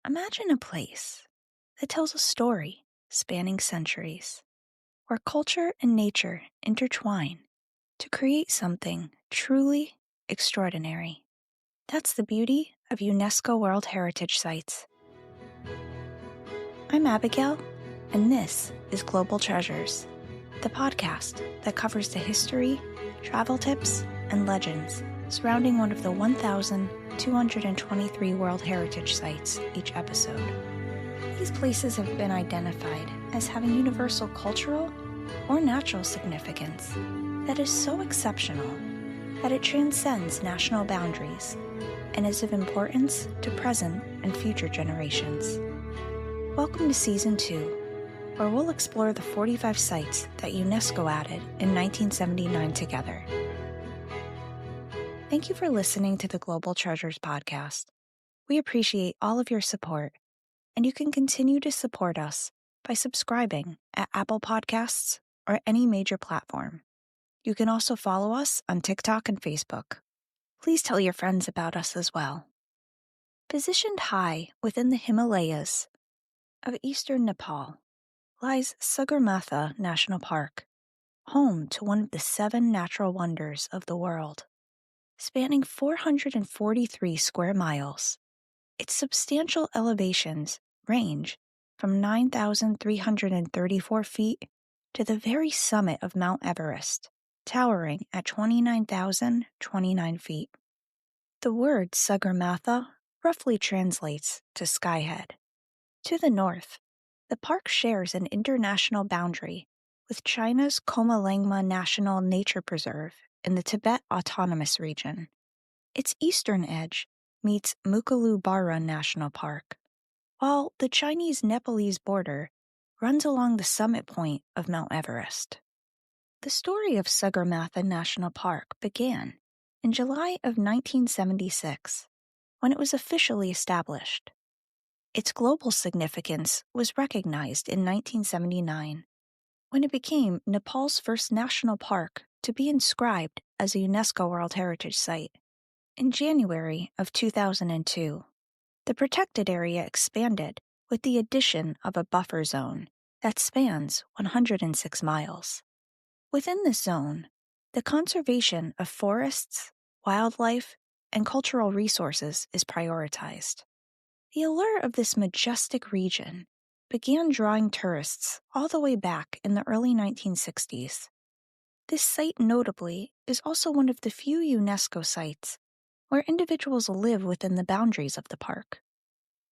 Imagine a place that tells a story spanning centuries, where culture and nature intertwine to create something truly extraordinary. That's the beauty of UNESCO World Heritage Sites. I'm Abigail, and this is Global Treasures, the podcast that covers the history, travel tips, and legends surrounding one of the 1,223 World Heritage Sites each episode. These places have been identified as having universal cultural or natural significance that is so exceptional that it transcends national boundaries and is of importance to present and future generations. Welcome to Season 2, where we'll explore the 45 sites that UNESCO added in 1979 together. Thank you for listening to the Global Treasures podcast. We appreciate all of your support, and you can continue to support us by subscribing at Apple Podcasts or any major platform. You can also follow us on TikTok and Facebook. Please tell your friends about us as well. Positioned high within the Himalayas of eastern Nepal lies Sagarmatha National Park, home to one of the 7 natural wonders of the world. Spanning 443 square miles, its substantial elevations range from 9,334 feet to the very summit of Mount Everest, towering at 29,029 feet. The word Sagarmatha roughly translates to skyhead. To the north, the park shares an international boundary with China's Komalangma National Nature Preserve in the Tibet Autonomous Region. Its eastern edge meets Mukalu-Bara National Park, while the Chinese-Nepalese border runs along the summit point of Mount Everest. The story of Sagarmatha National Park began in July of 1976, when it was officially established. Its global significance was recognized in 1979, when it became Nepal's first national park to be inscribed as a UNESCO World Heritage Site. In January of 2002, the protected area expanded with the addition of a buffer zone that spans 106 miles. Within this zone, the conservation of forests, wildlife, and cultural resources is prioritized. The allure of this majestic region began drawing tourists all the way back in the early 1960s. This site notably is also one of the few UNESCO sites where individuals live within the boundaries of the park.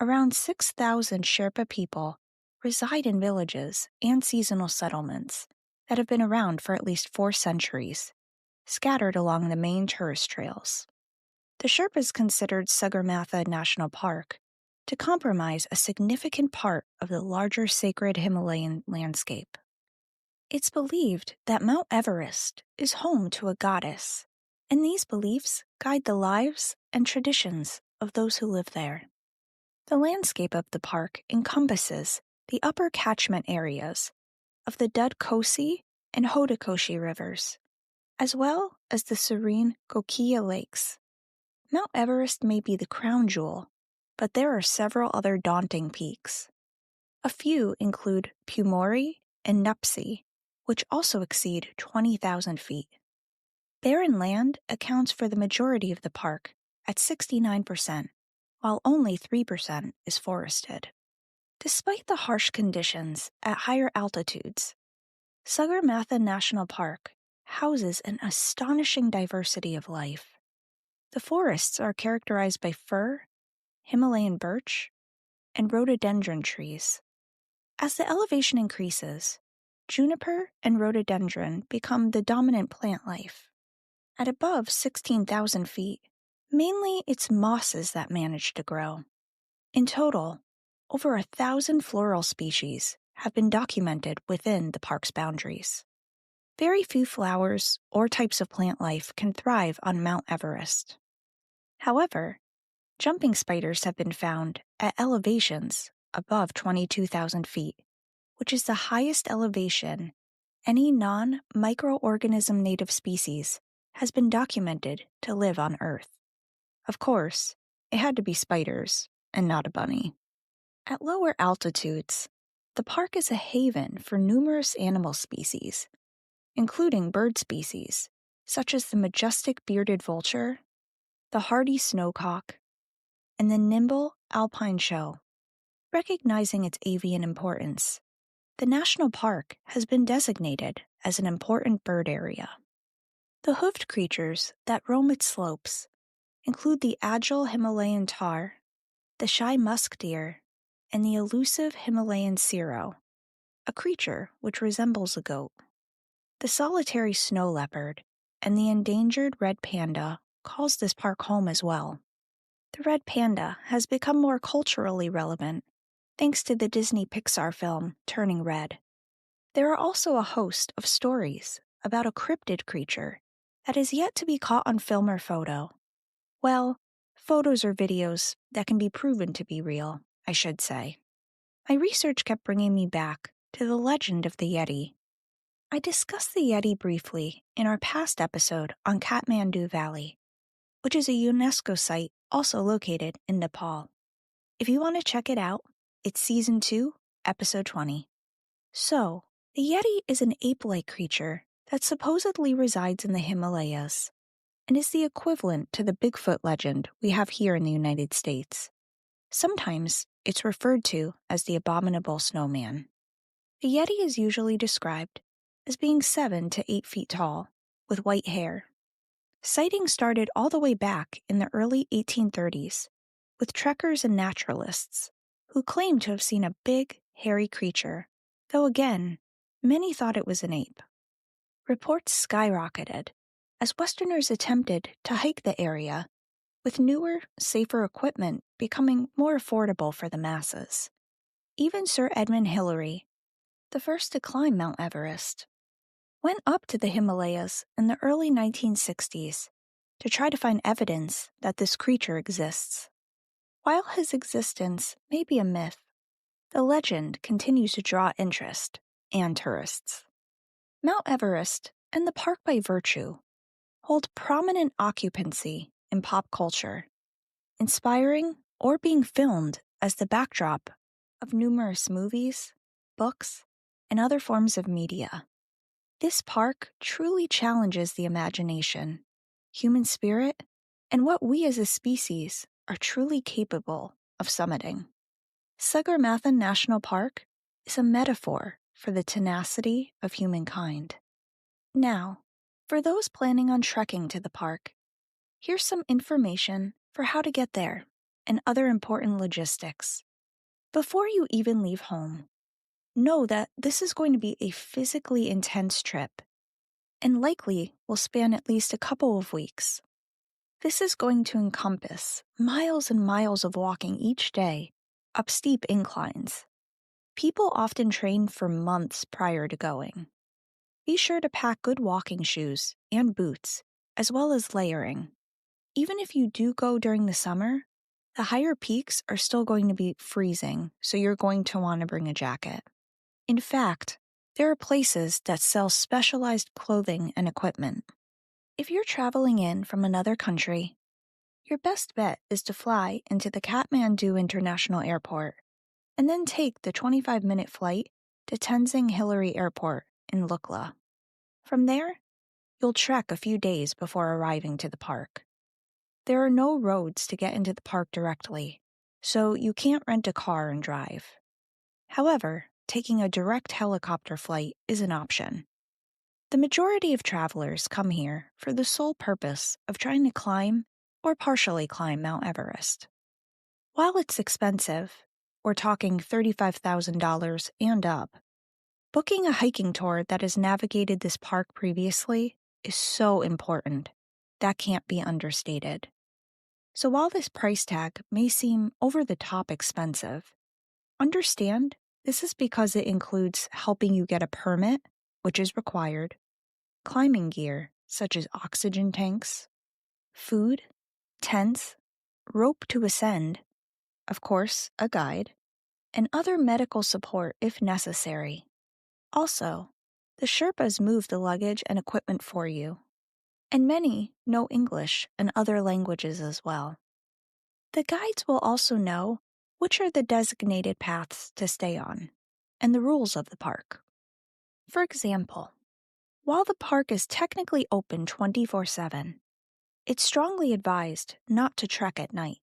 Around 6,000 Sherpa people reside in villages and seasonal settlements that have been around for at least 4 centuries, scattered along the main tourist trails. The Sherpas considered Sagarmatha National Park to comprise a significant part of the larger sacred Himalayan landscape. It's believed that Mount Everest is home to a goddess, and these beliefs guide the lives and traditions of those who live there. The landscape of the park encompasses the upper catchment areas of the Dudkosi and Hodakoshi rivers, as well as the serene Gokia lakes. Mount Everest may be the crown jewel, but there are several other daunting peaks. A few include Pumori and Nuptse, which also exceed 20,000 feet. Barren land accounts for the majority of the park at 69%, while only 3% is forested. Despite the harsh conditions at higher altitudes, Sagarmatha National Park houses an astonishing diversity of life. The forests are characterized by fir, Himalayan birch, and rhododendron trees. As the elevation increases, juniper and rhododendron become the dominant plant life. At above 16,000 feet, mainly it's mosses that manage to grow. In total, over 1,000 floral species have been documented within the park's boundaries. Very few flowers or types of plant life can thrive on Mount Everest. However, jumping spiders have been found at elevations above 22,000 feet, which is the highest elevation any non-microorganism native species has been documented to live on Earth. Of course, it had to be spiders and not a bunny. At lower altitudes, the park is a haven for numerous animal species, including bird species such as the majestic bearded vulture, the hardy snowcock, and the nimble alpine show. Recognizing its avian importance, the national park has been designated as an important bird area. The hoofed creatures that roam its slopes include the agile Himalayan tahr, the shy musk deer, and the elusive Himalayan serow, a creature which resembles a goat. The solitary snow leopard and the endangered red panda calls this park home as well. The red panda has become more culturally relevant thanks to the Disney Pixar film Turning Red. There are also a host of stories about a cryptid creature that is yet to be caught on film or photo. Well, photos or videos that can be proven to be real, I should say. My research kept bringing me back to the legend of the Yeti. I discussed the Yeti briefly in our past episode on Kathmandu Valley, which is a UNESCO site also located in Nepal. If you want to check it out, it's Season 2, Episode 20. So, the Yeti is an ape-like creature that supposedly resides in the Himalayas and is the equivalent to the Bigfoot legend we have here in the United States. Sometimes it's referred to as the abominable snowman. The Yeti is usually described as being 7 to 8 feet tall, with white hair. Sightings started all the way back in the early 1830s, with trekkers and naturalists who claimed to have seen a big, hairy creature, though again, many thought it was an ape. Reports skyrocketed as Westerners attempted to hike the area, with newer, safer equipment becoming more affordable for the masses. Even Sir Edmund Hillary, the first to climb Mount Everest, went up to the Himalayas in the early 1960s to try to find evidence that this creature exists. While his existence may be a myth, the legend continues to draw interest and tourists. Mount Everest, and the park by virtue, hold prominent occupancy in pop culture, inspiring or being filmed as the backdrop of numerous movies, books, and other forms of media. This park truly challenges the imagination, human spirit, and what we as a species are truly capable of summiting. Sagarmatha National Park is a metaphor for the tenacity of humankind. Now, for those planning on trekking to the park, here's some information for how to get there and other important logistics. Before you even leave home, know that this is going to be a physically intense trip and likely will span at least a couple of weeks. This is going to encompass miles and miles of walking each day up steep inclines. People often train for months prior to going. Be sure to pack good walking shoes and boots, as well as layering. Even if you do go during the summer, the higher peaks are still going to be freezing, so you're going to want to bring a jacket. In fact, there are places that sell specialized clothing and equipment. If you're traveling in from another country, your best bet is to fly into the Kathmandu International Airport and then take the 25-minute flight to Tenzing Hillary Airport in Lukla. From there, you'll trek a few days before arriving to the park. There are no roads to get into the park directly, so you can't rent a car and drive. However, taking a direct helicopter flight is an option. The majority of travelers come here for the sole purpose of trying to climb or partially climb Mount Everest. While it's expensive, we're talking $35,000 and up, booking a hiking tour that has navigated this park previously is so important. That can't be understated. So while this price tag may seem over the top expensive, understand this is because it includes helping you get a permit, which is required, climbing gear such as oxygen tanks, food, tents, rope to ascend, of course, a guide, and other medical support if necessary. Also, the Sherpas move the luggage and equipment for you, and many know English and other languages as well. The guides will also know which are the designated paths to stay on, and the rules of the park. For example, while the park is technically open 24/7, it's strongly advised not to trek at night.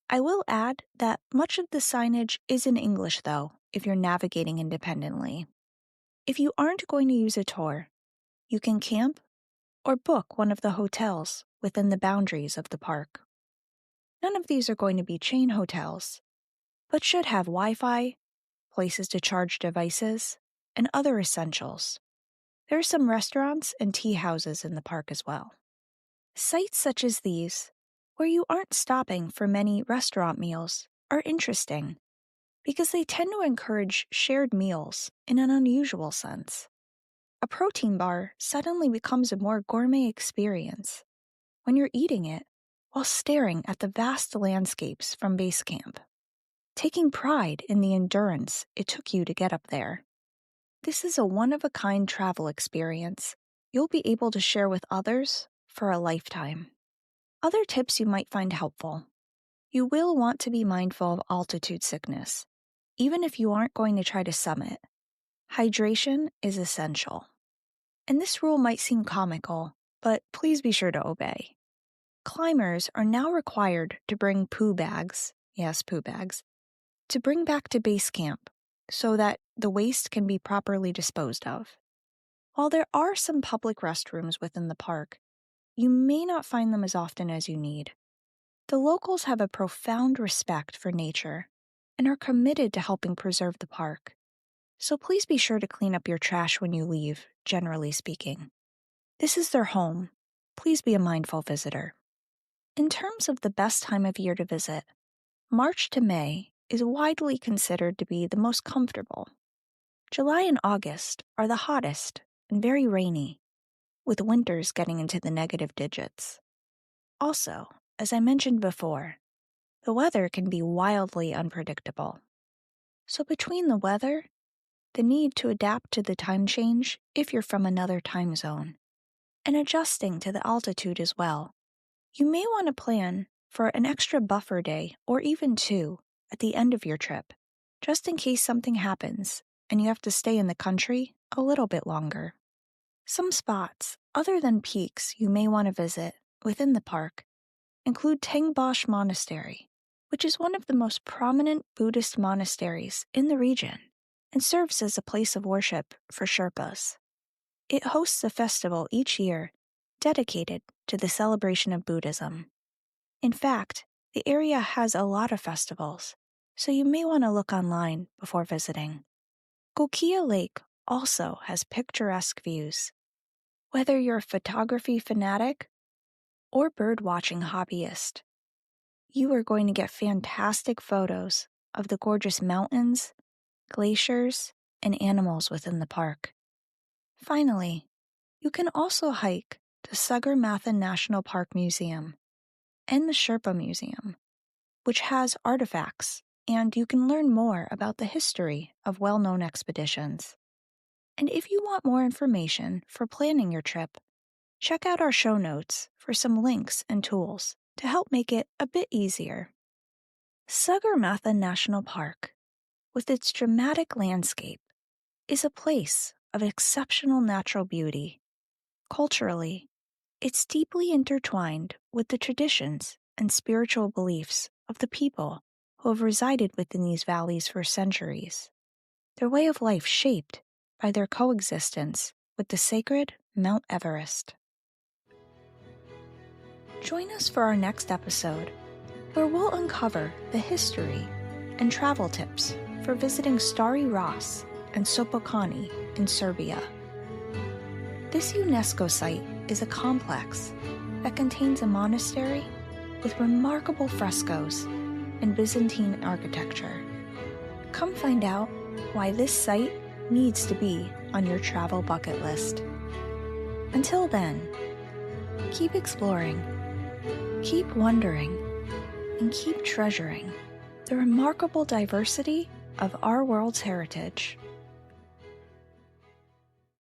I will add that much of the signage is in English, though, if you're navigating independently. If you aren't going to use a tour, you can camp or book one of the hotels within the boundaries of the park. None of these are going to be chain hotels, but should have Wi-Fi, places to charge devices, and other essentials. There are some restaurants and tea houses in the park as well. Sites such as these, where you aren't stopping for many restaurant meals, are interesting because they tend to encourage shared meals in an unusual sense. A protein bar suddenly becomes a more gourmet experience when you're eating it while staring at the vast landscapes from base camp, taking pride in the endurance it took you to get up there. This is a one-of-a-kind travel experience you'll be able to share with others for a lifetime. Other tips you might find helpful. You will want to be mindful of altitude sickness, even if you aren't going to try to summit. Hydration is essential. And this rule might seem comical, but please be sure to obey. Climbers are now required to bring poo bags, yes, poo bags, to bring back to base camp so that the waste can be properly disposed of. While there are some public restrooms within the park, you may not find them as often as you need. The locals have a profound respect for nature and are committed to helping preserve the park. So please be sure to clean up your trash when you leave, generally speaking. This is their home. Please be a mindful visitor. In terms of the best time of year to visit, March to May is widely considered to be the most comfortable. July and August are the hottest and very rainy, with winters getting into the negative digits. Also, as I mentioned before, the weather can be wildly unpredictable. So between the weather, the need to adapt to the time change if you're from another time zone, and adjusting to the altitude as well, you may want to plan for an extra buffer day or even two at the end of your trip, just in case something happens and you have to stay in the country a little bit longer. Some spots, other than peaks you may want to visit within the park, include Tengbosch Monastery, which is one of the most prominent Buddhist monasteries in the region and serves as a place of worship for Sherpas. It hosts a festival each year dedicated to the celebration of Buddhism. In fact, the area has a lot of festivals, so you may want to look online before visiting. Gokia Lake also has picturesque views. Whether you're a photography fanatic or bird-watching hobbyist, you are going to get fantastic photos of the gorgeous mountains, glaciers, and animals within the park. Finally, you can also hike the Sagarmatha National Park Museum and the Sherpa Museum, which has artifacts, and you can learn more about the history of well-known expeditions. And if you want more information for planning your trip, check out our show notes for some links and tools to help make it a bit easier. Sagarmatha National Park, with its dramatic landscape, is a place of exceptional natural beauty. Culturally, it's deeply intertwined with the traditions and spiritual beliefs of the people who have resided within these valleys for centuries, their way of life shaped by their coexistence with the sacred Mount Everest. Join us for our next episode, where we'll uncover the history and travel tips for visiting Stari Ras and Sopocani in Serbia. This UNESCO site is a complex that contains a monastery with remarkable frescoes and Byzantine architecture. Come find out why this site needs to be on your travel bucket list. Until then, keep exploring, keep wondering, and keep treasuring the remarkable diversity of our world's heritage.